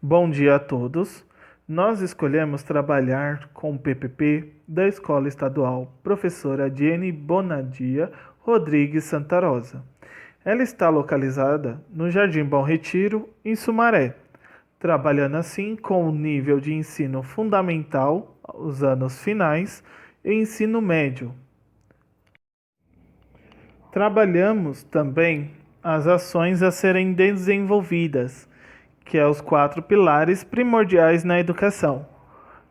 Bom dia a todos. Nós escolhemos trabalhar com o PPP da Escola Estadual Professora Diene Bonadia Rodrigues Santa Rosa. Ela está localizada no Jardim Bom Retiro, em Sumaré, trabalhando assim com o nível de ensino fundamental, os anos finais, e ensino médio. Trabalhamos também as ações a serem desenvolvidas, que é os 4 pilares primordiais na educação: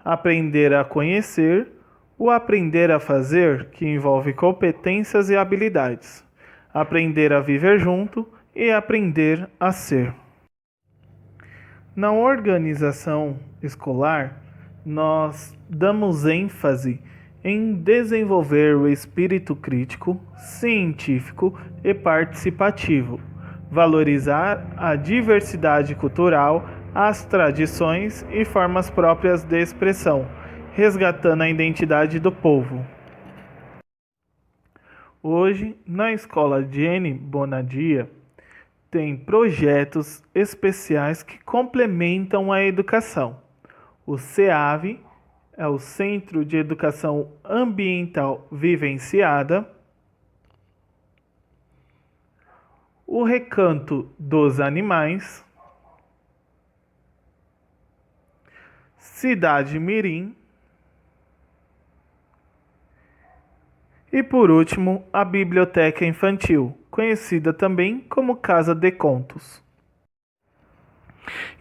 aprender a conhecer, o aprender a fazer, que envolve competências e habilidades, aprender a viver junto e aprender a ser. Na organização escolar, nós damos ênfase em desenvolver o espírito crítico, científico e participativo, valorizar a diversidade cultural, as tradições e formas próprias de expressão, resgatando a identidade do povo. Hoje, na escola Diene Bonadia, tem projetos especiais que complementam a educação. O CEAV é o Centro de Educação Ambiental Vivenciada. O Recanto dos Animais. Cidade Mirim. E por último, a Biblioteca Infantil, conhecida também como Casa de Contos.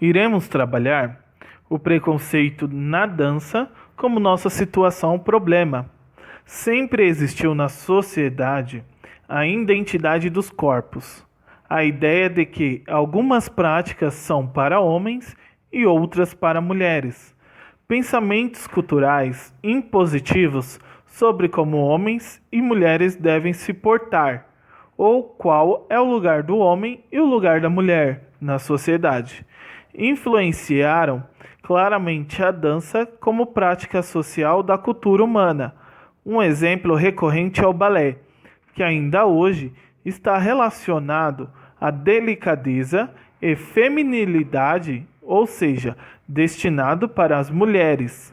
Iremos trabalhar o preconceito na dança como nossa situação problema. Sempre existiu na sociedade a identidade dos corpos, a ideia de que algumas práticas são para homens e outras para mulheres. Pensamentos culturais impositivos sobre como homens e mulheres devem se portar, ou qual é o lugar do homem e o lugar da mulher na sociedade. Influenciaram claramente a dança como prática social da cultura humana. Um exemplo recorrente é o balé, que ainda hoje está relacionado à delicadeza e feminilidade, ou seja, destinado para as mulheres.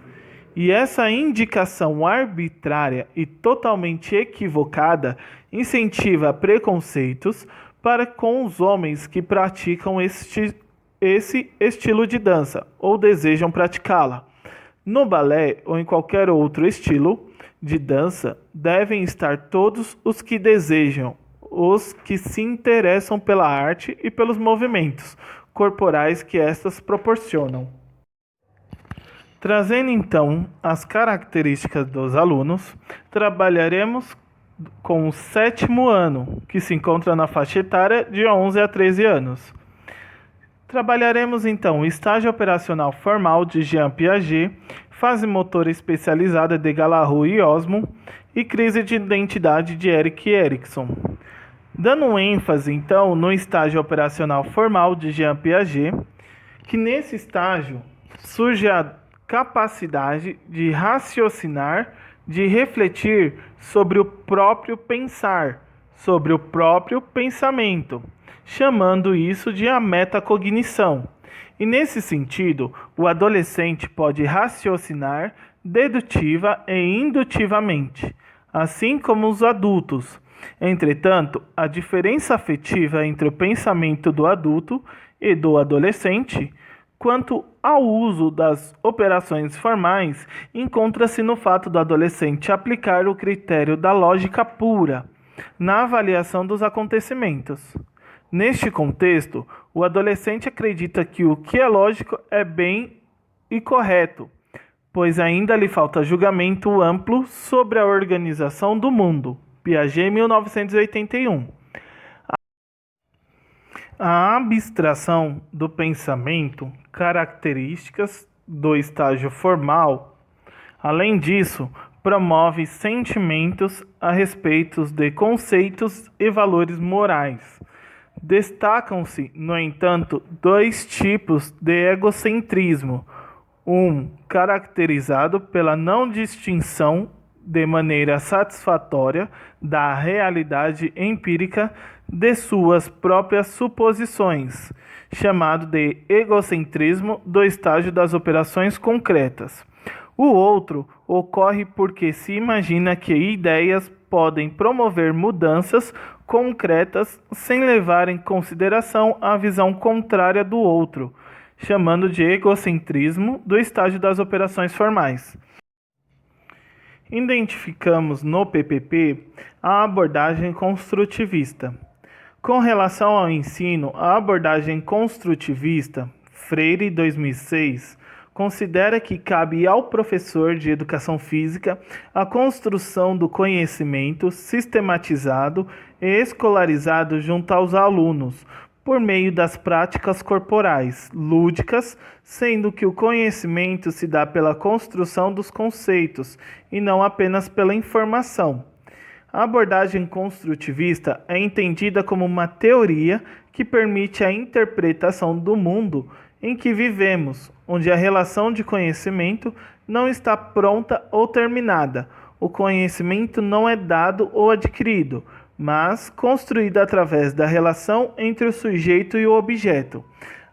E essa indicação arbitrária e totalmente equivocada incentiva preconceitos para com os homens que praticam esse estilo de dança ou desejam praticá-la. No balé ou em qualquer outro estilo de dança, devem estar todos os que desejam, os que se interessam pela arte e pelos movimentos corporais que estas proporcionam. Trazendo então as características dos alunos, trabalharemos com o 7º ano, que se encontra na faixa etária de 11 a 13 anos. Trabalharemos então o estágio operacional formal de Jean Piaget, fase motora especializada de Galahu e Osmo e crise de identidade de Erik Erikson. Dando ênfase então no estágio operacional formal de Jean Piaget, que nesse estágio surge a capacidade de raciocinar, de refletir sobre o próprio pensar, sobre o próprio pensamento, chamando isso de a metacognição. E nesse sentido, o adolescente pode raciocinar dedutiva e indutivamente, assim como os adultos. Entretanto, a diferença afetiva entre o pensamento do adulto e do adolescente quanto ao uso das operações formais, encontra-se no fato do adolescente aplicar o critério da lógica pura na avaliação dos acontecimentos. Neste contexto, o adolescente acredita que o que é lógico é bem e correto, pois ainda lhe falta julgamento amplo sobre a organização do mundo. Piaget, 1981. A abstração do pensamento, características do estágio formal. Além disso, promove sentimentos a respeito de conceitos e valores morais. Destacam-se, no entanto, 2 tipos de egocentrismo. Um caracterizado pela não distinção de maneira satisfatória da realidade empírica de suas próprias suposições, chamado de egocentrismo do estágio das operações concretas. O outro ocorre porque se imagina que ideias podem promover mudanças concretas sem levar em consideração a visão contrária do outro, chamando de egocentrismo do estágio das operações formais. Identificamos no PPP a abordagem construtivista. Com relação ao ensino, a abordagem construtivista, Freire 2006, considera que cabe ao professor de educação física a construção do conhecimento sistematizado e escolarizado junto aos alunos, por meio das práticas corporais, lúdicas, sendo que o conhecimento se dá pela construção dos conceitos e não apenas pela informação. A abordagem construtivista é entendida como uma teoria que permite a interpretação do mundo em que vivemos, onde a relação de conhecimento não está pronta ou terminada. O conhecimento não é dado ou adquirido, mas construído através da relação entre o sujeito e o objeto.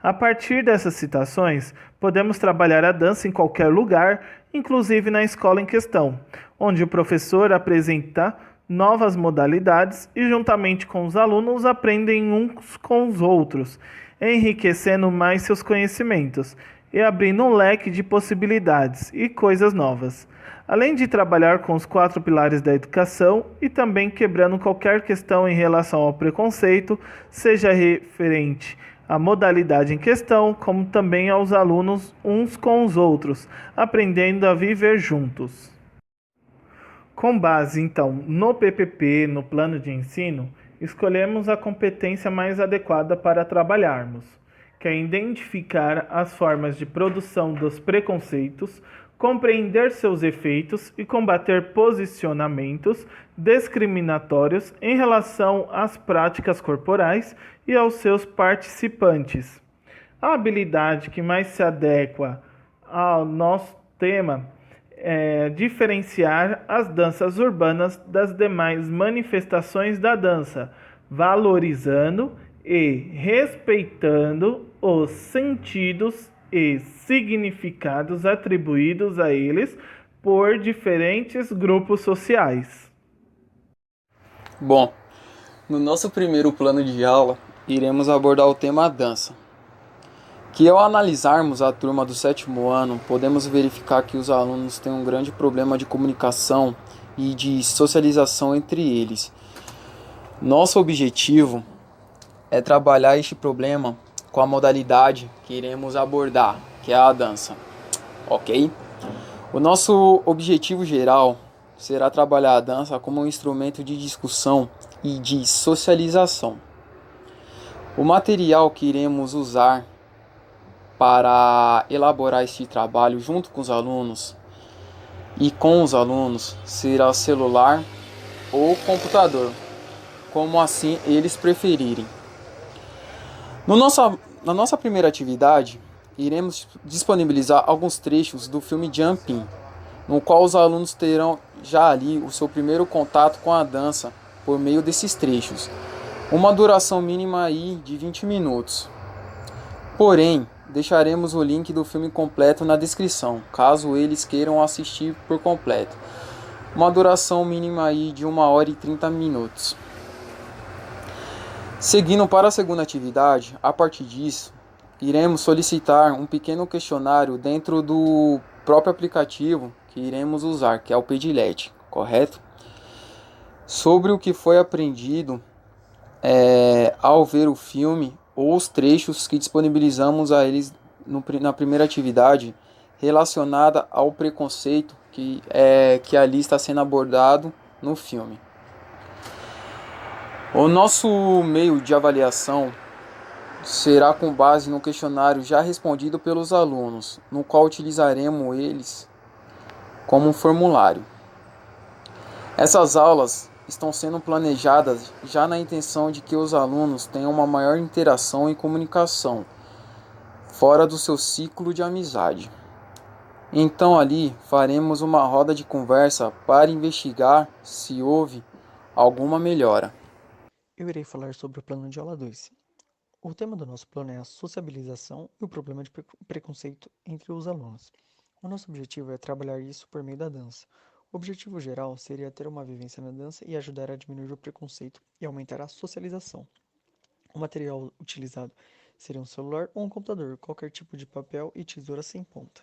A partir dessas citações, podemos trabalhar a dança em qualquer lugar, inclusive na escola em questão, onde o professor apresenta novas modalidades e, juntamente com os alunos, aprendem uns com os outros, enriquecendo mais seus conhecimentos e abrindo um leque de possibilidades e coisas novas. Além de trabalhar com os 4 pilares da educação e também quebrando qualquer questão em relação ao preconceito, seja referente à modalidade em questão, como também aos alunos uns com os outros, aprendendo a viver juntos. Com base, então, no PPP, no plano de ensino, escolhemos a competência mais adequada para trabalharmos, que é identificar as formas de produção dos preconceitos, compreender seus efeitos e combater posicionamentos discriminatórios em relação às práticas corporais e aos seus participantes. A habilidade que mais se adequa ao nosso tema é diferenciar as danças urbanas das demais manifestações da dança, valorizando e respeitando os sentidos e significados atribuídos a eles por diferentes grupos sociais. Bom, no nosso primeiro plano de aula, iremos abordar o tema dança, que ao analisarmos a turma do 7º ano, podemos verificar que os alunos têm um grande problema de comunicação e de socialização entre eles. Nosso objetivo é trabalhar este problema com a modalidade que iremos abordar, que é a dança, ok? O nosso objetivo geral será trabalhar a dança como um instrumento de discussão e de socialização. O material que iremos usar para elaborar este trabalho junto com os alunos e com os alunos será celular ou computador, como assim eles preferirem. Na nossa primeira atividade, iremos disponibilizar alguns trechos do filme Jumping, no qual os alunos terão já ali o seu primeiro contato com a dança por meio desses trechos. Uma duração mínima aí de 20 minutos. Porém, deixaremos o link do filme completo na descrição, caso eles queiram assistir por completo. Uma duração mínima aí de 1 hora e 30 minutos. Seguindo para a segunda atividade, a partir disso, iremos solicitar um pequeno questionário dentro do próprio aplicativo que iremos usar, que é o Padlet, correto? Sobre o que foi aprendido ao ver o filme ou os trechos que disponibilizamos a eles na primeira atividade relacionada ao preconceito que ali está sendo abordado no filme. O nosso meio de avaliação será com base no questionário já respondido pelos alunos, no qual utilizaremos eles como um formulário. Essas aulas estão sendo planejadas já na intenção de que os alunos tenham uma maior interação e comunicação, fora do seu ciclo de amizade. Então ali faremos uma roda de conversa para investigar se houve alguma melhora. Eu irei falar sobre o plano de aula 2. O tema do nosso plano é a sociabilização e o problema de preconceito entre os alunos. O nosso objetivo é trabalhar isso por meio da dança. O objetivo geral seria ter uma vivência na dança e ajudar a diminuir o preconceito e aumentar a socialização. O material utilizado seria um celular ou um computador, qualquer tipo de papel e tesoura sem ponta.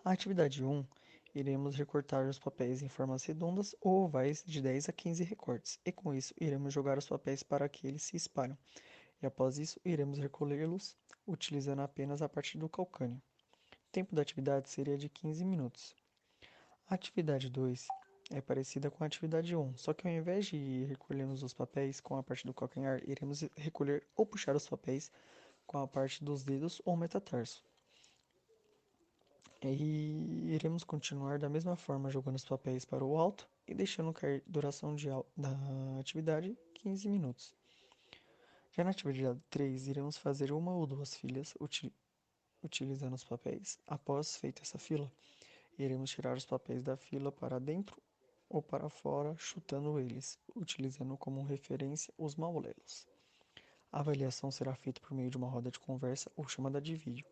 A atividade 1, iremos recortar os papéis em formas redondas ou ovais de 10 a 15 recortes, e com isso iremos jogar os papéis para que eles se espalhem, e após isso iremos recolhê-los utilizando apenas a parte do calcânio. O tempo da atividade seria de 15 minutos. A atividade 2 é parecida com a atividade 1, só que ao invés de recolhermos os papéis com a parte do calcanhar, iremos recolher ou puxar os papéis com a parte dos dedos ou metatarso. E iremos continuar da mesma forma, jogando os papéis para o alto e deixando cair duração da atividade 15 minutos. Já na atividade 3, iremos fazer uma ou duas filas utilizando os papéis. Após feita essa fila, iremos tirar os papéis da fila para dentro ou para fora, chutando eles, utilizando como referência os maulelos. A avaliação será feita por meio de uma roda de conversa ou chamada de vídeo,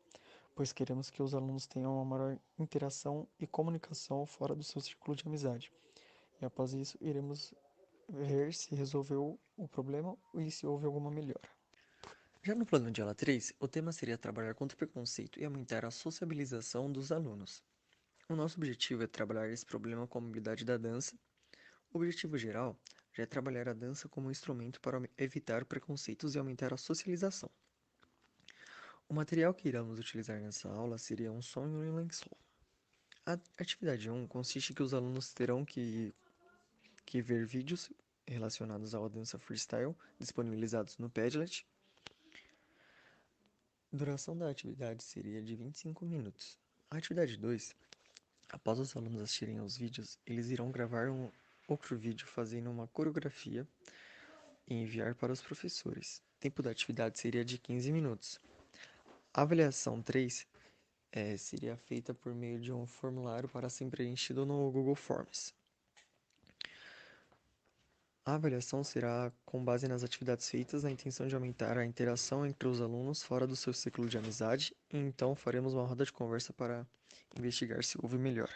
pois queremos que os alunos tenham uma maior interação e comunicação fora do seu círculo de amizade. E após isso, iremos ver se resolveu o problema e se houve alguma melhora. Já no plano de aula 3, o tema seria trabalhar contra o preconceito e aumentar a sociabilização dos alunos. O nosso objetivo é trabalhar esse problema com a habilidade da dança. O objetivo geral já é trabalhar a dança como um instrumento para evitar preconceitos e aumentar a socialização. O material que iremos utilizar nessa aula seria um sonho em lençol. A atividade 1 consiste em que os alunos terão que ver vídeos relacionados à dança freestyle disponibilizados no Padlet. A duração da atividade seria de 25 minutos. A atividade 2, após os alunos assistirem aos vídeos, eles irão gravar um outro vídeo fazendo uma coreografia e enviar para os professores. O tempo da atividade seria de 15 minutos. A avaliação 3 seria feita por meio de um formulário para ser preenchido no Google Forms. A avaliação será com base nas atividades feitas na intenção de aumentar a interação entre os alunos fora do seu ciclo de amizade, e então faremos uma roda de conversa para investigar se houve melhora.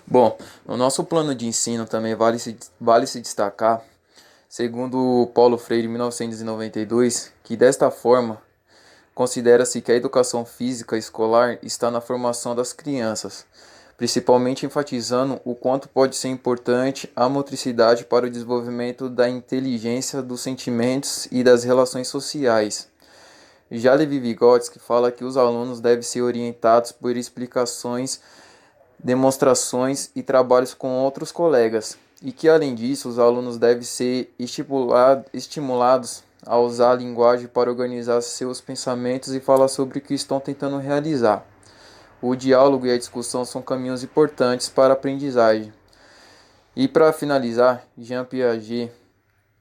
Bom, no nosso plano de ensino também vale se destacar, segundo o Paulo Freire, 1992, que desta forma considera-se que a educação física escolar está na formação das crianças, principalmente enfatizando o quanto pode ser importante a motricidade para o desenvolvimento da inteligência, dos sentimentos e das relações sociais. Já Levi Vygotsky fala que os alunos devem ser orientados por explicações, demonstrações e trabalhos com outros colegas, e que além disso os alunos devem ser estimulados a usar a linguagem para organizar seus pensamentos e falar sobre o que estão tentando realizar. O diálogo e a discussão são caminhos importantes para a aprendizagem. E para finalizar, Jean Piaget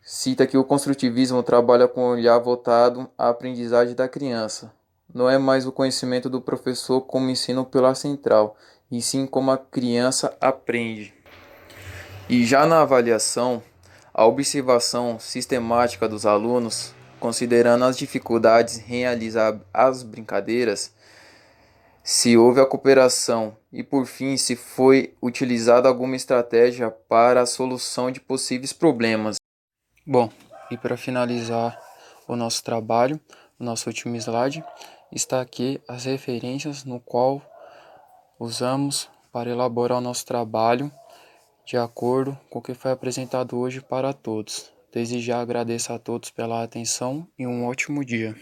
cita que o construtivismo trabalha com um olhar voltado à aprendizagem da criança. Não é mais o conhecimento do professor como ensino pilar central, e sim como a criança aprende. E já na avaliação, a observação sistemática dos alunos, considerando as dificuldades em realizar as brincadeiras, se houve a cooperação e, por fim, se foi utilizada alguma estratégia para a solução de possíveis problemas. Bom, e para finalizar o nosso trabalho, o nosso último slide, está aqui as referências no qual usamos para elaborar o nosso trabalho de acordo com o que foi apresentado hoje para todos. Desde já agradeço a todos pela atenção e um ótimo dia.